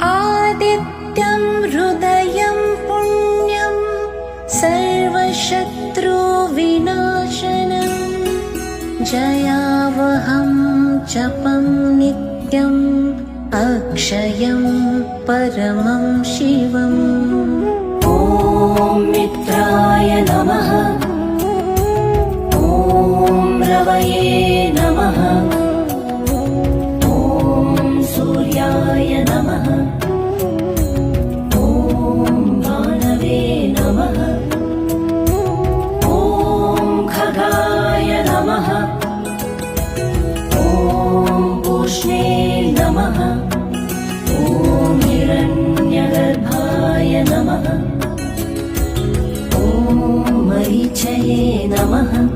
आदित्यं हृदयं पुण्यं सर्वशत्रुविनाशनं जयावहं जपं नित्यम् अक्षयं परमं शिवम्। ॐ मित्राय नमः। ॐ रवये नमः। ॐ सूर्याय नमः। ॐ भानवे नमः। ॐ खगाय नमः। ॐ पूष्णे नमः। ॐ हिरण्यगर्भाय नमः। ॐ मरीचये नमः।